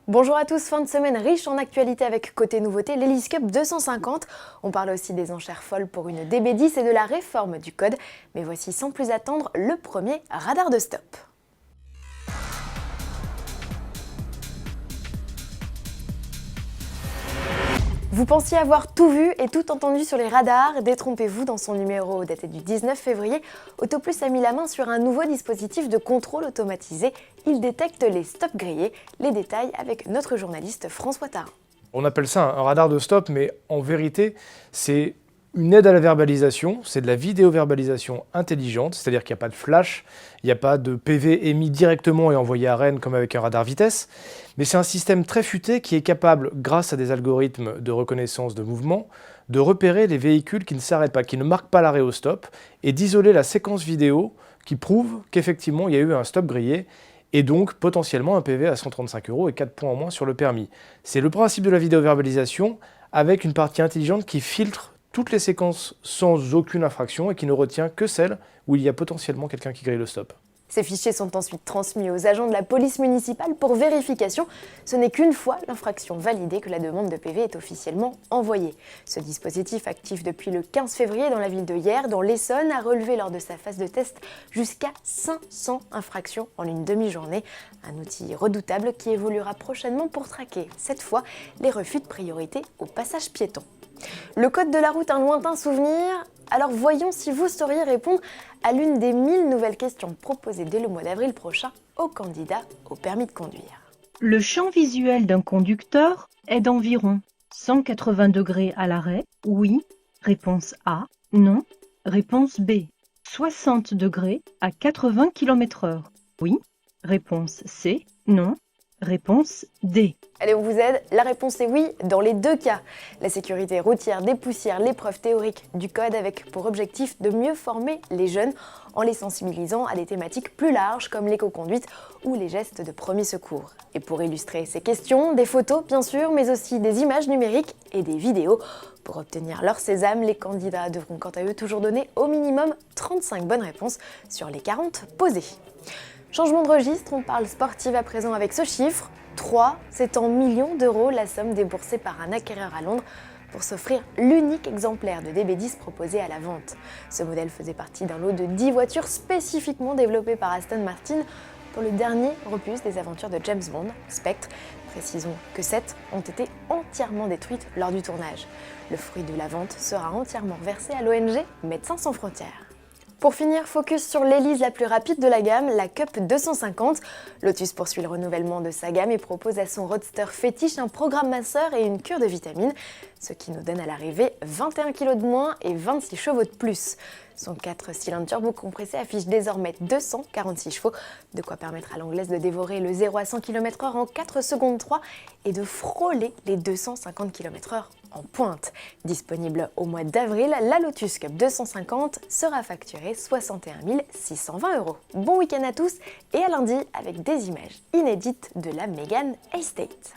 Bonjour à tous, fin de semaine riche en actualité avec côté nouveauté, l'Hélice Cup 250. On parle aussi des enchères folles pour une DB10 et de la réforme du code. Mais voici sans plus attendre le premier radar de stop. Vous pensiez avoir tout vu et tout entendu sur les radars, détrompez-vous, dans son numéro daté du 19 février, AutoPlus a mis la main sur un nouveau dispositif de contrôle automatisé. Il détecte les stops grillés. Les détails avec notre journaliste François Tarin. On appelle ça un radar de stop, mais en vérité, c'est une aide à la verbalisation, c'est de la vidéo-verbalisation intelligente, c'est-à-dire qu'il n'y a pas de flash, il n'y a pas de PV émis directement et envoyé à Rennes comme avec un radar vitesse, mais c'est un système très futé qui est capable, grâce à des algorithmes de reconnaissance de mouvement, de repérer les véhicules qui ne s'arrêtent pas, qui ne marquent pas l'arrêt au stop, et d'isoler la séquence vidéo qui prouve qu'effectivement il y a eu un stop grillé, et donc potentiellement un PV à 135 € et 4 points en moins sur le permis. C'est le principe de la vidéo-verbalisation avec une partie intelligente qui filtre toutes les séquences sans aucune infraction et qui ne retient que celles où il y a potentiellement quelqu'un qui grille le stop. Ces fichiers sont ensuite transmis aux agents de la police municipale pour vérification. Ce n'est qu'une fois l'infraction validée que la demande de PV est officiellement envoyée. Ce dispositif, actif depuis le 15 février dans la ville de Hyères, dans l'Essonne, a relevé lors de sa phase de test jusqu'à 500 infractions en une demi-journée. Un outil redoutable qui évoluera prochainement pour traquer, cette fois, les refus de priorité au passage piéton. Le code de la route, un lointain souvenir? Alors voyons si vous sauriez répondre à l'une des 1000 nouvelles questions proposées dès le mois d'avril prochain aux candidats au permis de conduire. Le champ visuel d'un conducteur est d'environ 180 degrés à l'arrêt, oui. Réponse A, non. Réponse B, 60 degrés à 80 km/h, oui. Réponse C, non. Réponse D. Allez, on vous aide. La réponse est oui dans les deux cas. La sécurité routière dépoussière l'épreuve théorique du code avec pour objectif de mieux former les jeunes en les sensibilisant à des thématiques plus larges comme l'éco-conduite ou les gestes de premier secours. Et pour illustrer ces questions, des photos bien sûr, mais aussi des images numériques et des vidéos. Pour obtenir leur sésame, les candidats devront quant à eux toujours donner au minimum 35 bonnes réponses sur les 40 posées. Changement de registre, on parle sportive à présent avec ce chiffre. 3, c'est en millions d'euros la somme déboursée par un acquéreur à Londres pour s'offrir l'unique exemplaire de DB10 proposé à la vente. Ce modèle faisait partie d'un lot de 10 voitures spécifiquement développées par Aston Martin pour le dernier opus des aventures de James Bond, Spectre. Précisons que 7 ont été entièrement détruites lors du tournage. Le fruit de la vente sera entièrement versé à l'ONG Médecins sans frontières. Pour finir, focus sur l'hélice la plus rapide de la gamme, la Cup 250. Lotus poursuit le renouvellement de sa gamme et propose à son roadster fétiche un programme masseur et une cure de vitamines, ce qui nous donne à l'arrivée 21 kg de moins et 26 chevaux de plus. Son 4 cylindres turbo compressé affiche désormais 246 chevaux, de quoi permettre à l'anglaise de dévorer le 0 à 100 km/h en 4 secondes 3 et de frôler les 250 km/h en pointe. Disponible au mois d'avril, la Lotus Cup 250 sera facturée 61 620 €. Bon week-end à tous et à lundi avec des images inédites de la Mégane Estate.